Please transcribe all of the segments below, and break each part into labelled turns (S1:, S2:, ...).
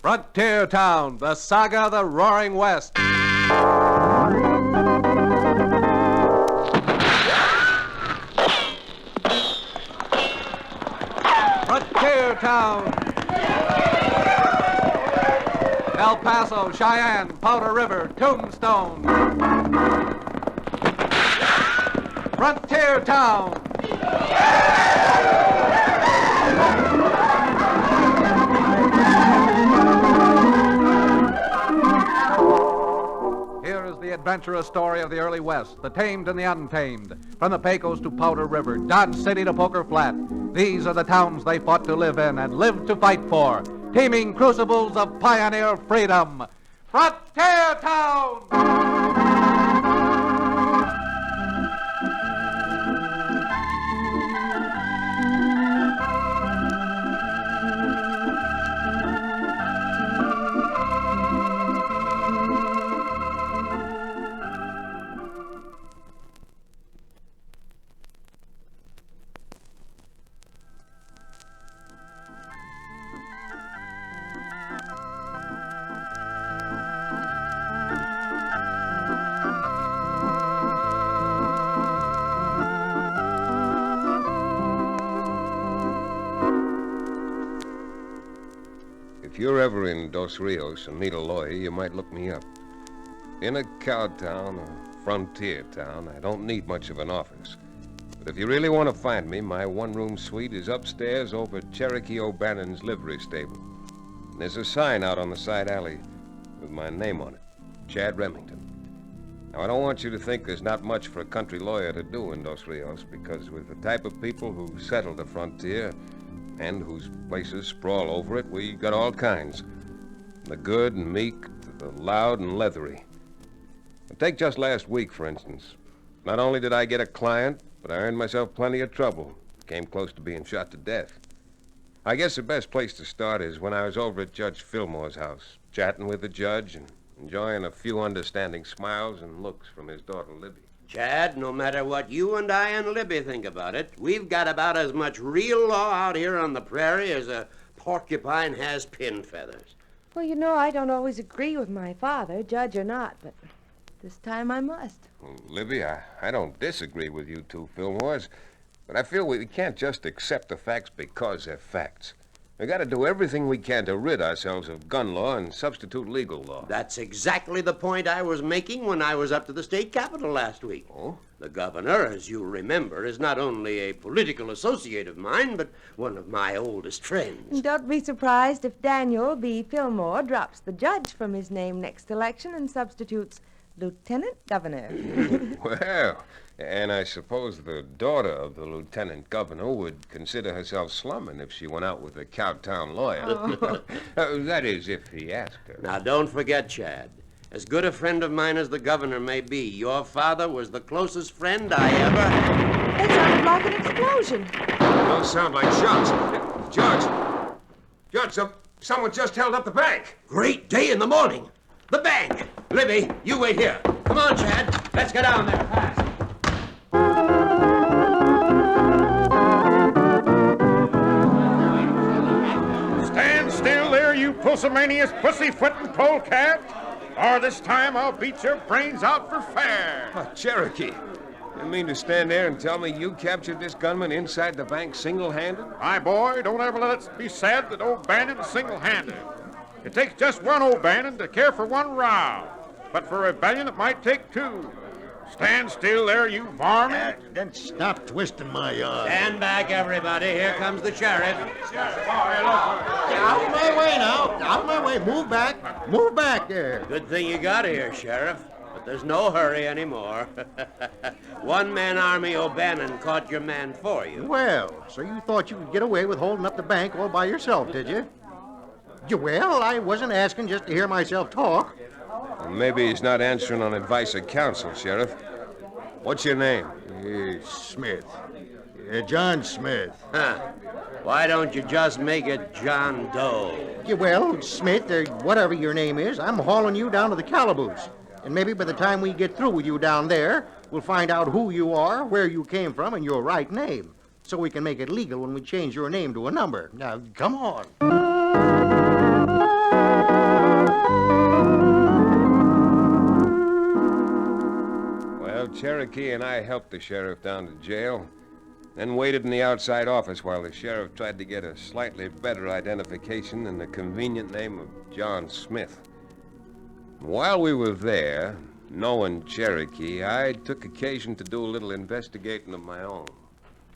S1: Frontier Town, the saga of the Roaring West. Frontier Town. El Paso, Cheyenne, Powder River, Tombstone. Frontier Town. Here is the adventurous story of the early West, the tamed and the untamed. From the Pecos to Powder River, Dodge City to Poker Flat. These are the towns they fought to live in and lived to fight for. Teeming crucibles of pioneer freedom. Frontier Town!
S2: If you're ever in Dos Rios and need a lawyer, you might look me up. In a cow town, a frontier town, I don't need much of an office. But if you really want to find me, my one-room suite is upstairs over Cherokee O'Bannon's livery stable. And there's a sign out on the side alley with my name on it, Chad Remington. Now, I don't want you to think there's not much for a country lawyer to do in Dos Rios, because with the type of people who settle the frontier and whose places sprawl over it, we got all kinds. From the good and meek to the loud and leathery. But take just last week, for instance. Not only did I get a client, but I earned myself plenty of trouble. Came close to being shot to death. I guess the best place to start is when I was over at Judge Fillmore's house, chatting with the judge and enjoying a few understanding smiles and looks from his daughter, Libby.
S3: Chad, no matter what you and I and Libby think about it, we've got about as much real law out here on the prairie as a porcupine has pin feathers.
S4: Well, you know, I don't always agree with my father, judge or not, but this time I must.
S2: Well, Libby, I don't disagree with you two Fillmores, but I feel we can't just accept the facts because they're facts. We got to do everything we can to rid ourselves of gun law and substitute legal law.
S3: That's exactly the point I was making when I was up to the state capitol last week.
S2: Oh?
S3: The governor, as you remember, is not only a political associate of mine, but one of my oldest friends.
S4: Don't be surprised if Daniel B. Fillmore drops the judge from his name next election and substitutes Lieutenant Governor.
S2: Well, and I suppose the daughter of the lieutenant governor would consider herself slumming if she went out with a Cowtown lawyer.
S4: Oh.
S2: That is, if he asked her.
S3: Now, don't forget, Chad. As good a friend of mine as the governor may be, your father was the closest friend I ever had.
S4: That sounded like an explosion.
S2: Those sound like shots. Judge, someone just held up the bank.
S3: Great day in the morning. The bank. Libby, you wait here. Come on, Chad. Let's get down there fast.
S5: Stand still there, you pusillanimous pussyfooting polecat, or this time I'll beat your brains out for fair.
S2: Cherokee. You mean to stand there and tell me you captured this gunman inside the bank single-handed?
S5: My boy, don't ever let it be said that O'Bannon is single-handed. It takes just one O'Bannon to care for one row, but for a rebellion it might take two. Stand still there, you varmint.
S6: Then stop twisting my arm.
S3: Stand back, everybody. Here comes the sheriff.
S6: Out of my way now. Out of my way. Move back. Move back there.
S3: Good thing you got here, Sheriff. But there's no hurry anymore. One-man army O'Bannon caught your man for you.
S6: Well, so you thought you could get away with holding up the bank all by yourself, did you? Well, I wasn't asking just to hear myself talk.
S2: Well, maybe he's not answering on advice of counsel, Sheriff. What's your name?
S6: Smith. John Smith.
S3: Huh. Why don't you just make it John Doe?
S6: Well, Smith, whatever your name is, I'm hauling you down to the calaboose. And maybe by the time we get through with you down there, we'll find out who you are, where you came from, and your right name. So we can make it legal when we change your name to a number. Now, come on.
S2: Cherokee and I helped the sheriff down to jail, then waited in the outside office while the sheriff tried to get a slightly better identification than the convenient name of John Smith. While we were there, knowing Cherokee, I took occasion to do a little investigating of my own.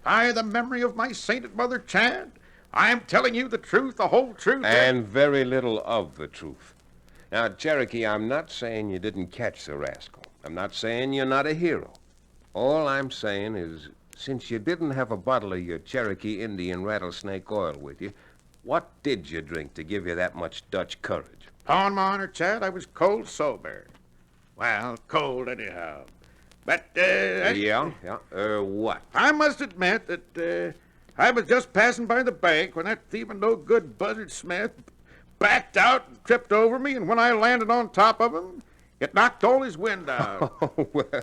S5: By the memory of my sainted mother, Chad, I am telling you the truth, the whole truth.
S2: And very little of the truth. Now, Cherokee, I'm not saying you didn't catch the rascal. I'm not saying you're not a hero. All I'm saying is, since you didn't have a bottle of your Cherokee Indian rattlesnake oil with you, what did you drink to give you that much Dutch courage?
S5: On my honor, Chad, I was cold sober. Well, cold anyhow. But,
S2: What?
S5: I must admit that I was just passing by the bank when that thieving no-good Buzzard Smith backed out and tripped over me, and when I landed on top of him, it knocked all his wind out.
S2: Oh, well,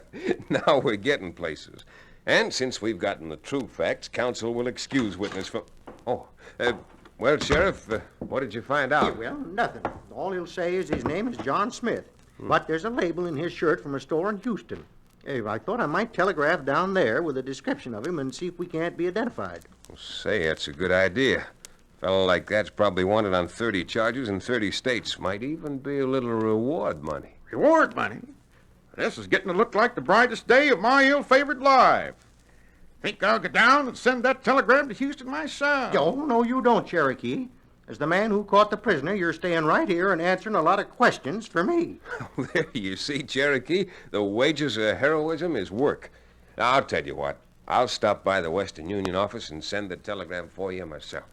S2: now we're getting places. And since we've gotten the true facts, counsel will excuse witness from... Well, Sheriff, what did you find out?
S6: Well, nothing. All he'll say is his name is John Smith. But there's a label in his shirt from a store in Houston. Hey, I thought I might telegraph down there with a description of him and see if we can't be identified.
S2: Well, say, that's a good idea. A fellow like that's probably wanted on 30 charges in 30 states. Might even be a little reward money.
S5: Reward money? This is getting to look like the brightest day of my ill-favored life. Think I'll go down and send that telegram to Houston myself.
S6: Oh, no, you don't, Cherokee. As the man who caught the prisoner, you're staying right here and answering a lot of questions for me.
S2: There you see, Cherokee. The wages of heroism is work. Now, I'll tell you what. I'll stop by the Western Union office and send the telegram for you myself.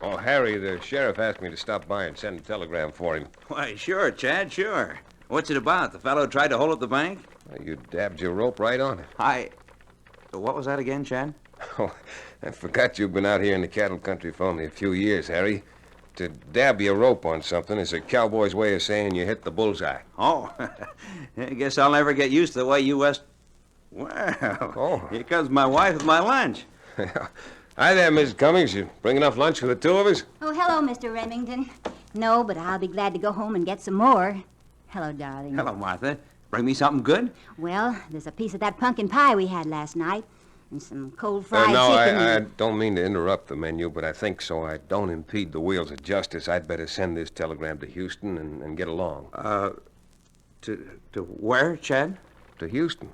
S2: Oh, Harry, the sheriff asked me to stop by and send a telegram for him.
S7: Why, sure, Chad, sure. What's it about? The fellow tried to hold up the bank?
S2: Well, you dabbed your rope right on it.
S7: What was that again, Chad?
S2: Oh, I forgot you've been out here in the cattle country for only a few years, Harry. To dab your rope on something is a cowboy's way of saying you hit the bullseye.
S7: Oh, I guess I'll never get used to the way you West... Well, Here comes my wife with my lunch.
S2: Hi there, Mrs. Cummings. You bring enough lunch for the two of us?
S8: Oh, hello, Mr. Remington. No, but I'll be glad to go home and get some more. Hello, darling.
S7: Hello, Martha. Bring me something good?
S8: Well, there's a piece of that pumpkin pie we had last night, and some cold fried
S2: No,
S8: chicken.
S2: I don't mean to interrupt the menu, but I think so I don't impede the wheels of justice. I'd better send this telegram to Houston and get along.
S7: To where, Chad?
S2: To Houston.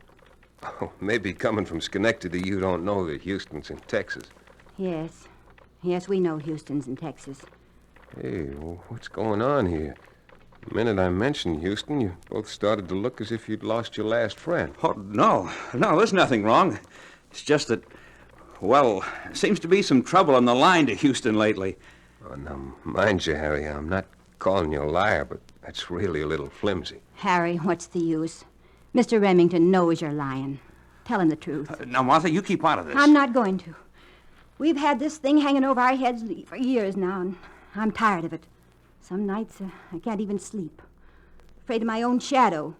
S2: Oh, maybe coming from Schenectady, you don't know that Houston's in Texas.
S8: Yes. Yes, we know Houston's in Texas.
S2: Hey, what's going on here? The minute I mentioned Houston, you both started to look as if you'd lost your last friend.
S7: Oh, no, there's nothing wrong. It's just that, well, seems to be some trouble on the line to Houston lately.
S2: Oh, now, mind you, Harry, I'm not calling you a liar, but that's really a little flimsy.
S8: Harry, what's the use? Mr. Remington knows you're lying. Tell him the truth.
S7: Now, Martha, you keep out of this.
S8: I'm not going to. We've had this thing hanging over our heads for years now, and I'm tired of it. Some nights I can't even sleep. Afraid of my own shadow.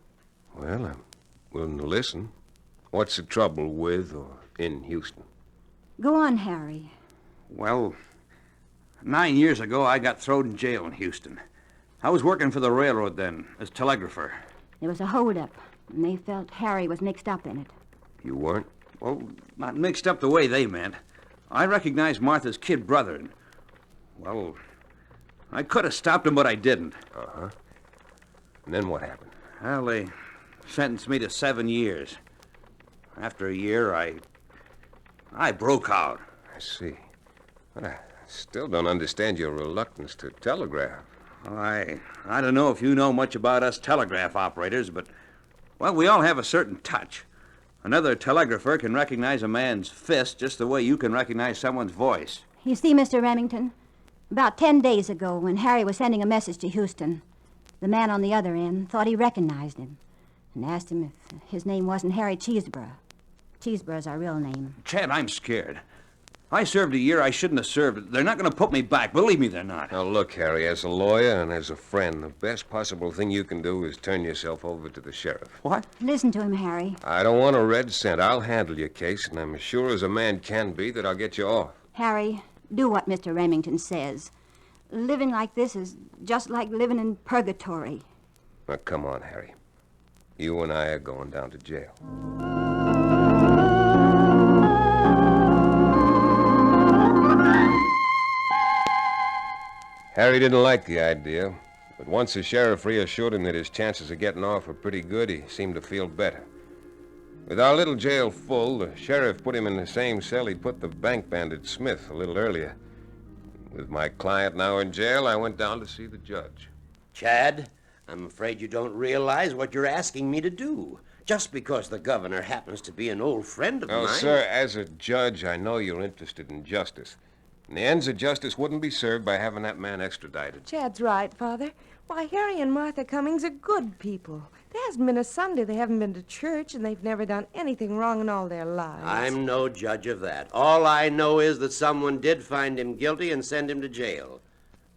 S2: Well, I'm willing to listen. What's the trouble with or in Houston?
S8: Go on, Harry.
S7: Well, 9 years ago, I got thrown in jail in Houston. I was working for the railroad then, as telegrapher.
S8: There was a holdup, and they felt Harry was mixed up in it.
S2: You weren't?
S7: Well, not mixed up the way they meant. I recognized Martha's kid brother, and, well, I could have stopped him, but I didn't.
S2: Uh-huh. And then what happened?
S7: Well, they sentenced me to 7 years. After a year, I broke out.
S2: I see. But I still don't understand your reluctance to telegraph.
S7: I don't know if you know much about us telegraph operators, but, well, we all have a certain touch. Another telegrapher can recognize a man's fist just the way you can recognize someone's voice.
S8: You see, Mr. Remington, about 10 days ago, when Harry was sending a message to Houston, the man on the other end thought he recognized him and asked him if his name wasn't Harry Cheeseborough. Cheeseborough's our real name.
S7: Chad, I'm scared. I served a year I shouldn't have served. They're not going to put me back. Believe me, they're not.
S2: Now, look, Harry, as a lawyer and as a friend, the best possible thing you can do is turn yourself over to the sheriff.
S7: What?
S8: Listen to him, Harry.
S2: I don't want a red cent. I'll handle your case, and I'm as sure as a man can be that I'll get you off.
S8: Harry, do what Mr. Remington says. Living like this is just like living in purgatory.
S2: Now, come on, Harry. You and I are going down to jail. Harry didn't like the idea, but once the sheriff reassured him that his chances of getting off were pretty good, he seemed to feel better. With our little jail full, the sheriff put him in the same cell he'd put the bank bandit Smith a little earlier. With my client now in jail, I went down to see the judge.
S3: Chad, I'm afraid you don't realize what you're asking me to do. Just because the governor happens to be an old friend of mine.
S2: Oh, sir, as a judge, I know you're interested in justice. And the ends of justice wouldn't be served by having that man extradited.
S4: Chad's right, Father. Why, Harry and Martha Cummings are good people. There hasn't been a Sunday they haven't been to church, and they've never done anything wrong in all their lives.
S3: I'm no judge of that. All I know is that someone did find him guilty and send him to jail.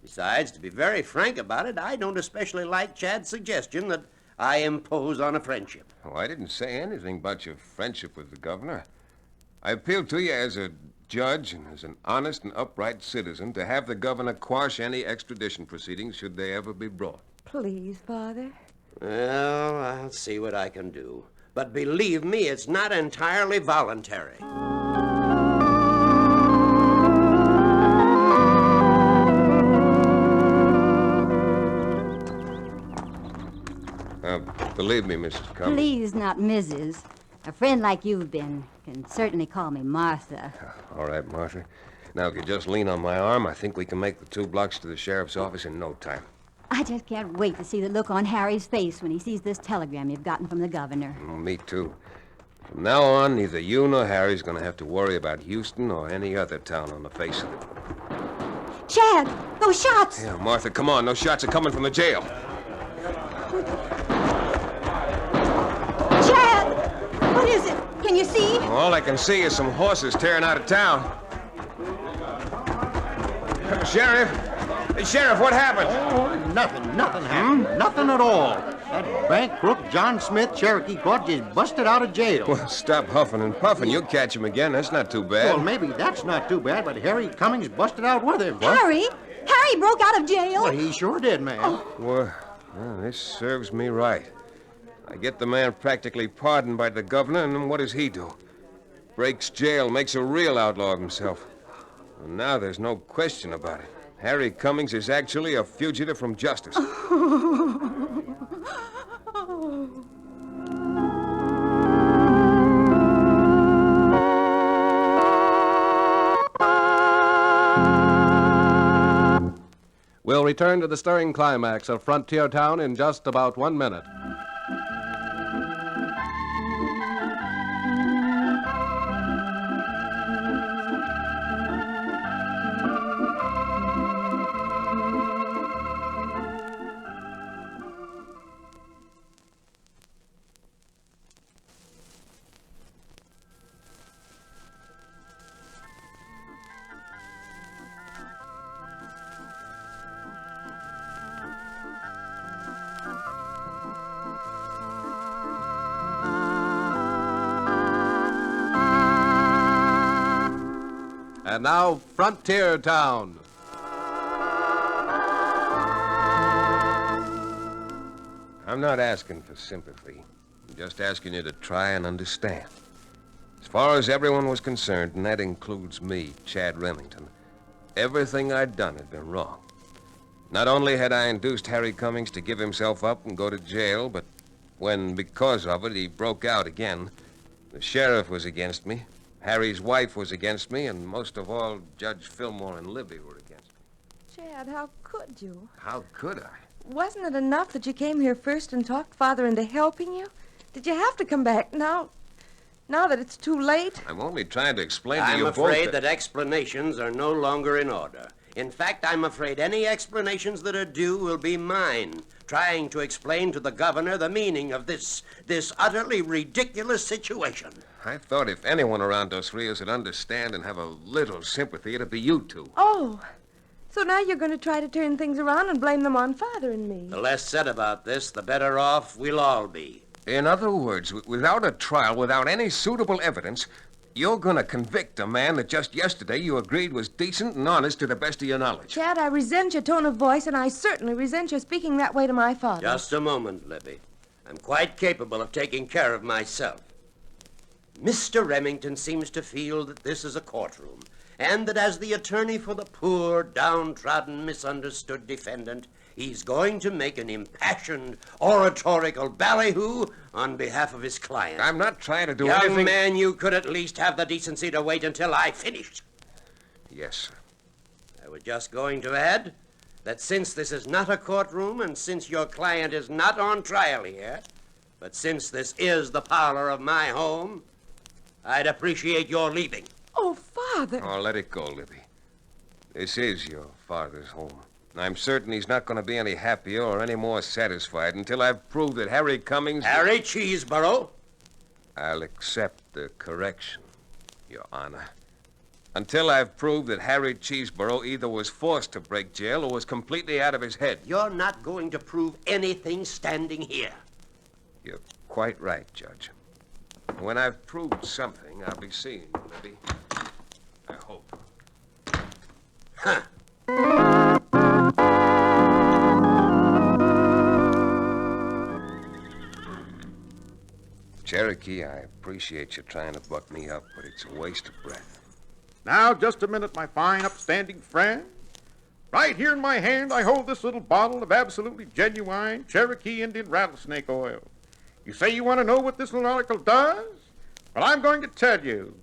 S3: Besides, to be very frank about it, I don't especially like Chad's suggestion that I impose on a friendship.
S2: Oh, I didn't say anything about your friendship with the governor. I appealed to you as a judge and as an honest and upright citizen to have the governor quash any extradition proceedings should they ever be brought.
S4: Please, Father.
S3: Well, I'll see what I can do. But believe me, it's not entirely voluntary.
S2: Believe me, Mrs. Cummings.
S8: Please, not Mrs. A friend like you've been can certainly call me Martha.
S2: All right, Martha. Now, if you just lean on my arm, I think we can make the 2 blocks to the sheriff's office in no time.
S8: I just can't wait to see the look on Harry's face when he sees this telegram you've gotten from the governor.
S2: Oh, me too. From now on, neither you nor Harry's going to have to worry about Houston or any other town on the face of it.
S8: Chad, those shots!
S2: Yeah, Martha, come on. Those shots are coming from the jail.
S8: Chad! What is it? Can you see?
S2: All I can see is some horses tearing out of town. Sheriff! Hey, Sheriff, what happened?
S6: Oh, nothing happened. Nothing at all. That bank crook, John Smith, Cherokee Court, just busted out of jail.
S2: Well, stop huffing and puffing. You'll catch him again. That's not too bad.
S6: Well, maybe that's not too bad, but Harry Cummings busted out with him.
S8: Harry? Harry broke out of jail?
S6: Well, he sure did, man.
S2: Well, this serves me right. I get the man practically pardoned by the governor, and then what does he do? Breaks jail, makes a real outlaw of himself. And now there's no question about it. Harry Cummings is actually a fugitive from justice.
S1: We'll return to the stirring climax of Frontier Town in just about 1 minute. And now, Frontier Town.
S2: I'm not asking for sympathy. I'm just asking you to try and understand. As far as everyone was concerned, and that includes me, Chad Remington, everything I'd done had been wrong. Not only had I induced Harry Cummings to give himself up and go to jail, but when, because of it, he broke out again, the sheriff was against me, Harry's wife was against me, and most of all, Judge Fillmore and Libby were against me.
S4: Chad, how could you?
S2: How could I?
S4: Wasn't it enough that you came here first and talked Father into helping you? Did you have to come back now that it's too late?
S2: I'm only trying to explain to
S3: I'm
S2: you both
S3: afraid that explanations are no longer in order. In fact, I'm afraid any explanations that are due will be mine, trying to explain to the governor the meaning of this utterly ridiculous situation.
S2: I thought if anyone around Dos Rios would understand and have a little sympathy, it'd be you two.
S4: Oh, so now you're going to try to turn things around and blame them on Father and me.
S3: The less said about this, the better off we'll all be.
S2: In other words, without a trial, without any suitable evidence, You're going to convict a man that just yesterday you agreed was decent and honest to the best of your knowledge.
S4: Chad, I resent your tone of voice, and I certainly resent your speaking that way to my father.
S3: Just a moment, Libby. I'm quite capable of taking care of myself. Mr. Remington seems to feel that this is a courtroom, and that as the attorney for the poor, downtrodden, misunderstood defendant, he's going to make an impassioned, oratorical ballyhoo on behalf of his client.
S2: I'm not trying to do
S3: Young
S2: anything...
S3: man, you could at least have the decency to wait until I finished.
S2: Yes, sir.
S3: I was just going to add that since this is not a courtroom and since your client is not on trial here, but since this is the parlor of my home, I'd appreciate your leaving.
S4: Oh, Father.
S2: Oh, let it go, Libby. This is your father's home. I'm certain he's not going to be any happier or any more satisfied until I've proved that Harry Cummings...
S3: Harry Cheeseborough?
S2: I'll accept the correction, Your Honor. Until I've proved that Harry Cheeseborough either was forced to break jail or was completely out of his head.
S3: You're not going to prove anything standing here.
S2: You're quite right, Judge. When I've proved something, I'll be seeing you, Libby. I hope.
S3: Huh.
S2: Cherokee, I appreciate you trying to buck me up, but it's a waste of breath.
S5: Now, just a minute, my fine, upstanding friend. Right here in my hand, I hold this little bottle of absolutely genuine Cherokee Indian rattlesnake oil. You say you want to know what this little article does? Well, I'm going to tell you.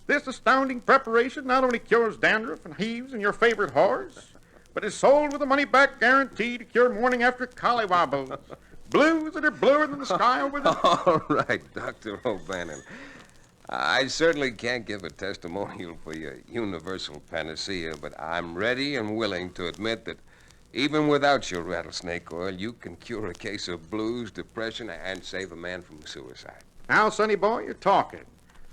S5: This astounding preparation not only cures dandruff and heaves in your favorite horse, but is sold with a money-back guarantee to cure morning after collywobbles. Blues that are bluer than the sky over the...
S2: All right, Dr. O'Bannon. I certainly can't give a testimonial for your universal panacea, but I'm ready and willing to admit that even without your rattlesnake oil, you can cure a case of blues, depression, and save a man from suicide.
S5: Now, sonny boy, you're talking.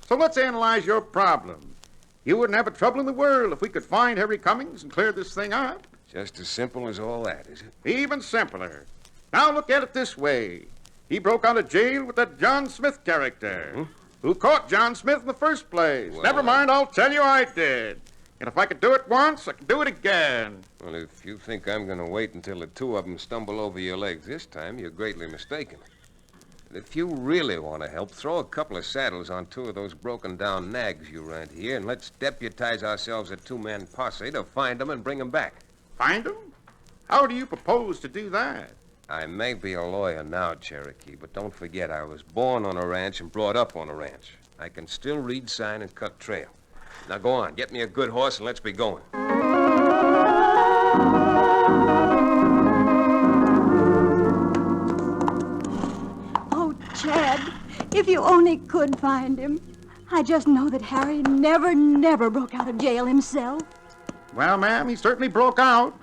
S5: So let's analyze your problem. You wouldn't have a trouble in the world if we could find Harry Cummings and clear this thing up.
S2: Just as simple as all that, is it?
S5: Even simpler. Now look at it this way. He broke out of jail with that John Smith character.
S2: Hmm?
S5: Who caught John Smith in the first place?
S2: Well,
S5: Never mind, I'll tell you I did. And if I could do it once, I can do it again.
S2: Well, if you think I'm going to wait until the two of them stumble over your legs this time, you're greatly mistaken. If you really want to help, throw a couple of saddles on two of those broken-down nags you rent here, and let's deputize ourselves a two-man posse to find them and bring them back.
S5: Find him? How do you propose to do that?
S2: I may be a lawyer now, Cherokee, but don't forget I was born on a ranch and brought up on a ranch. I can still read sign and cut trail. Now go on, get me a good horse and let's be going.
S8: Oh, Chad, if you only could find him. I just know that Harry never broke out of jail himself.
S5: Well, ma'am, he certainly broke out.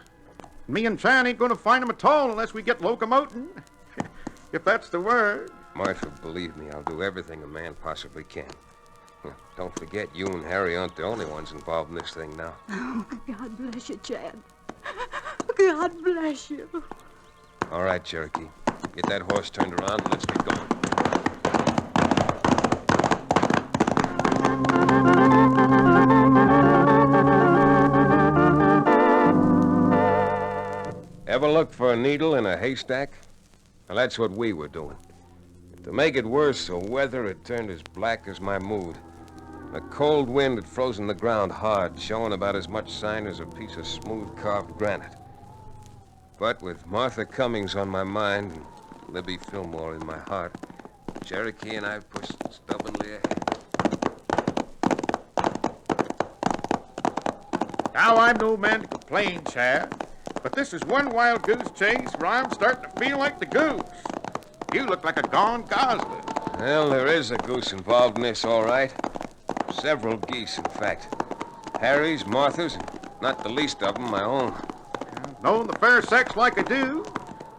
S5: Me and Chan ain't going to find him at all unless we get locomoting. If that's the word.
S2: Martha, believe me, I'll do everything a man possibly can. Don't forget, you and Harry aren't the only ones involved in this thing now.
S8: Oh, God bless you, Chad. God bless you.
S2: All right, Cherokee. Get that horse turned around and let's get going. Ever look for a needle in a haystack? Well, that's what we were doing. To make it worse, the weather had turned as black as my mood. A cold wind had frozen the ground hard, showing about as much sign as a piece of smooth carved granite. But with Martha Cummings on my mind and Libby Fillmore in my heart, Cherokee and I pushed stubbornly ahead.
S5: Now, I'm no man to complain, Chad, but this is one wild goose chase where I'm starting to feel like the goose. You look like a gone gosling.
S2: Well, there is a goose involved in this, all right. Several geese, in fact. Harry's, Martha's, and not the least of them my own.
S5: Knowing the fair sex like I do,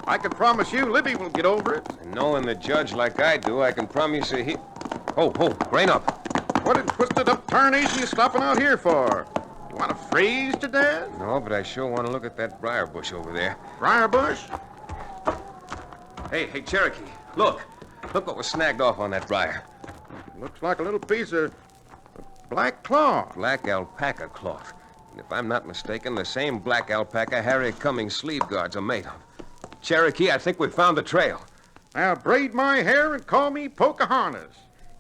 S5: I can promise you Libby will get over it.
S2: And knowing the judge like I do, I can promise you he... Oh, rein up.
S5: What in twisted up tarnation you stopping out here for? You want to freeze to death?
S2: No, but I sure want to look at that briar bush over there.
S5: Briar bush?
S2: Hey, Cherokee, look. Look what was snagged off on that briar.
S5: Looks like a little piece of Black cloth.
S2: Black alpaca cloth. And if I'm not mistaken, the same black alpaca Harry Cummings' sleeve guards are made of. Cherokee, I think we've found the trail.
S5: Now braid my hair and call me Pocahontas.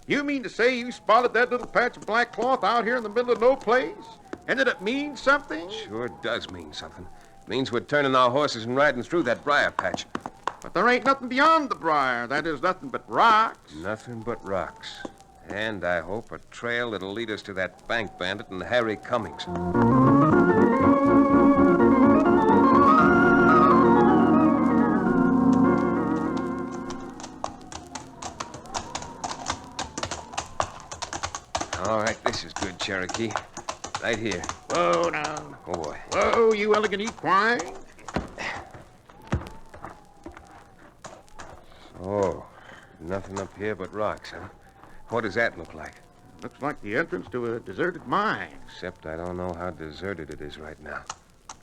S5: You mean to say you spotted that little patch of black cloth out here in the middle of no place? And that it means something?
S2: Sure does mean something. It means we're turning our horses and riding through that briar patch.
S5: But there ain't nothing beyond the briar. That is nothing but rocks.
S2: Nothing but rocks. And, I hope, a trail that'll lead us to that bank bandit and Harry Cummings. All right, this is good, Cherokee. Right here.
S5: Whoa, now.
S2: Oh, boy.
S5: Whoa, you elegant equine.
S2: Oh, nothing up here but rocks, huh? What does that look like?
S5: Looks like the entrance to a deserted mine.
S2: Except I don't know how deserted it is right now.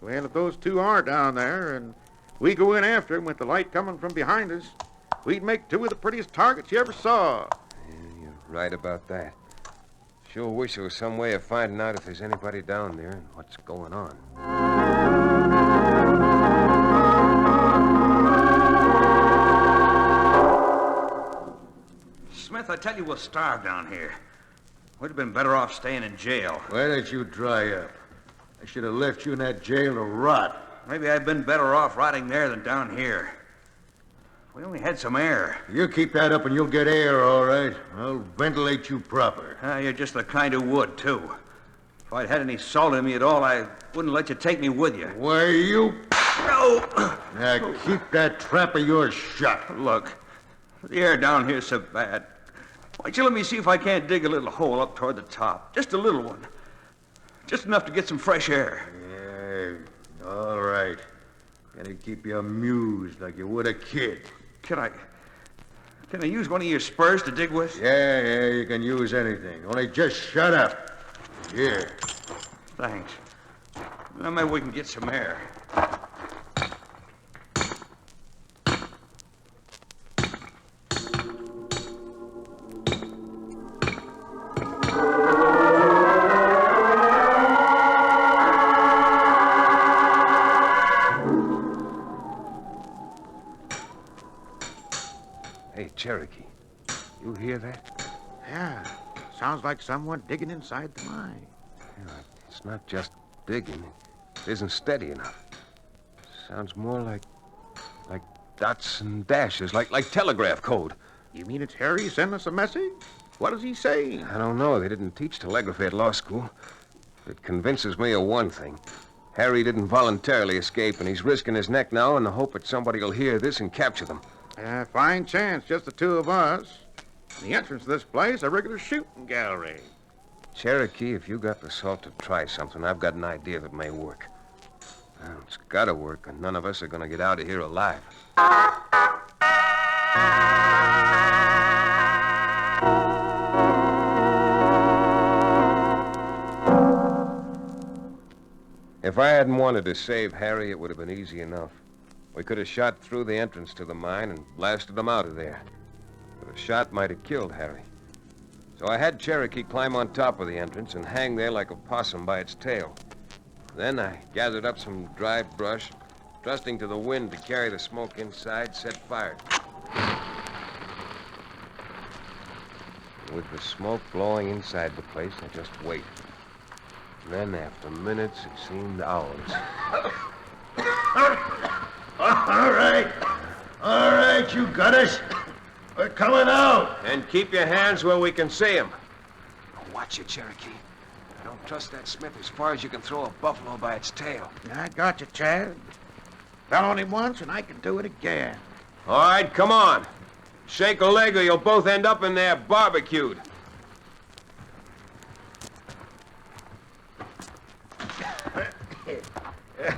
S5: Well, if those two are down there and we go in after 'em with the light coming from behind us, we'd make two of the prettiest targets you ever saw.
S2: Yeah, you're right about that. Sure wish there was some way of finding out if there's anybody down there and what's going on.
S7: Smith, I tell you, we'll starve down here. We'd have been better off staying in jail.
S6: Why don't you dry up? I should have left you in that jail to rot.
S7: Maybe I've been better off rotting there than down here. We only had some air.
S6: You keep that up and you'll get air, all right. I'll ventilate you proper.
S7: You're just the kind who would, too. If I'd had any salt in me at all, I wouldn't let you take me with you.
S6: Why, you...
S7: No!
S6: Now, keep that trap of yours shut.
S7: Look, the air down here's so bad. Why don't you let me see if I can't dig a little hole up toward the top? Just a little one. Just enough to get some fresh air.
S6: Yeah, all right. Gotta keep you amused like you would a kid.
S7: Can I use one of your spurs to dig with?
S6: Yeah, you can use anything. Only just shut up. Here.
S7: Thanks. Now maybe we can get some air.
S2: Hey, Cherokee, you hear that?
S5: Yeah, sounds like someone digging inside the mine.
S2: Yeah, it's not just digging. It isn't steady enough. Sounds more like dots and dashes, like telegraph code.
S5: You mean it's Harry sending us a message? What does he say?
S2: I don't know. They didn't teach telegraphy at law school. It convinces me of one thing. Harry didn't voluntarily escape, and he's risking his neck now in the hope that somebody will hear this and capture them.
S5: Fine chance, just the two of us. The entrance to this place, a regular shooting gallery.
S2: Cherokee, if you got the salt to try something, I've got an idea that may work. Well, it's got to work, and none of us are going to get out of here alive. If I hadn't wanted to save Harry, it would have been easy enough. We could have shot through the entrance to the mine and blasted him out of there. But a shot might have killed Harry. So I had Cherokee climb on top of the entrance and hang there like a possum by its tail. Then I gathered up some dry brush, trusting to the wind to carry the smoke inside, set fire. With the smoke blowing inside the place, I just waited. And then, after minutes, it seemed hours.
S6: All right, you got us. We're coming out.
S2: And keep your hands where we can see them. Watch it, Cherokee. I don't trust that Smith as far as you can throw a buffalo by its tail.
S5: I got you, Chad. Fell on him once, and I can do it again.
S2: All right, come on. Shake a leg or you'll both end up in there barbecued.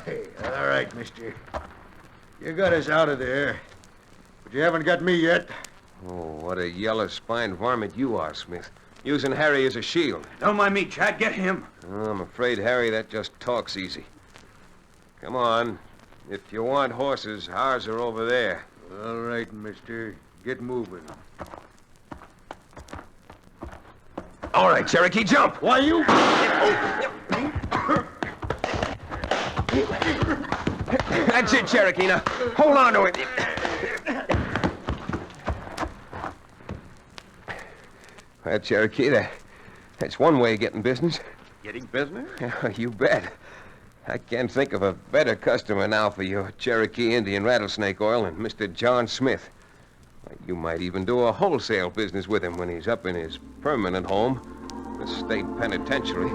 S6: Hey, all right, mister. You got us out of there, but you haven't got me yet.
S2: Oh, what a yellow-spined varmint you are, Smith. Using Harry as a shield.
S7: Don't mind me, Chad. Get him.
S2: Oh, I'm afraid, Harry, that just talks easy. Come on. If you want horses, ours are over there.
S6: All right, mister. Get moving.
S2: All right, Cherokee, jump.
S6: Why, you...
S2: That's it, Cherokee. Now, hold on to it. Well, Cherokee, that's one way of getting business.
S5: Getting business?
S2: Yeah, you bet. I can't think of a better customer now for your Cherokee Indian rattlesnake oil than Mr. John Smith. You might even do a wholesale business with him when he's up in his permanent home, the state penitentiary.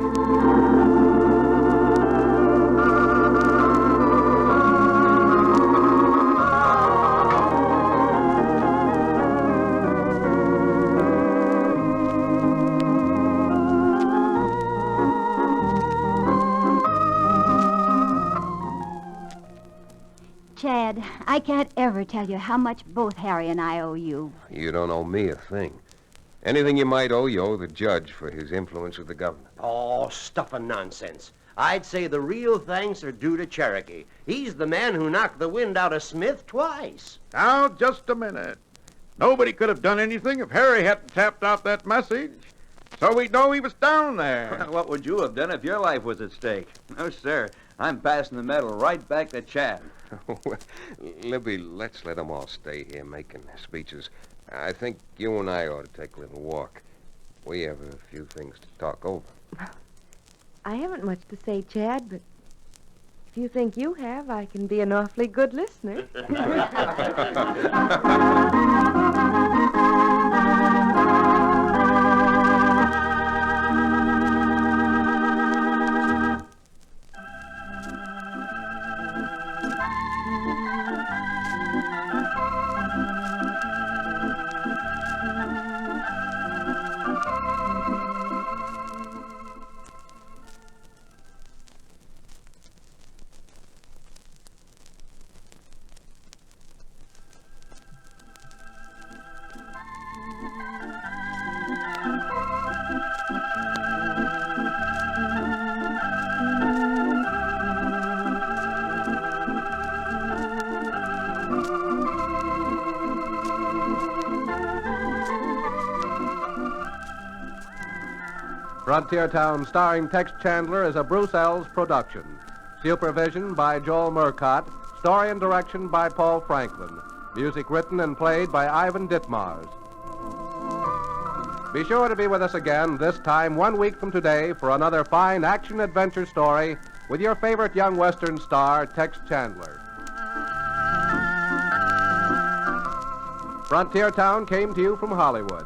S8: Chad, I can't ever tell you how much both Harry and I owe you.
S2: You don't owe me a thing. Anything you might owe, you owe the judge for his influence with the governor.
S3: Oh, stuff and nonsense. I'd say the real thanks are due to Cherokee. He's the man who knocked the wind out of Smith twice.
S5: Now, just a minute. Nobody could have done anything if Harry hadn't tapped out that message. So we'd know he was down there.
S7: What would you have done if your life was at stake? No, sir. I'm passing the medal right back to Chad.
S2: Libby, let's let them all stay here making speeches. I think you and I ought to take a little walk. We have a few things to talk over.
S4: I haven't much to say, Chad, but if you think you have, I can be an awfully good listener.
S1: Frontier Town, starring Tex Chandler, is a Bruce Ells production. Supervision by Joel Murcott. Story and direction by Paul Franklin. Music written and played by Ivan Ditmars. Be sure to be with us again this time 1 week from today for another fine action-adventure story with your favorite young Western star, Tex Chandler. Frontier Town came to you from Hollywood.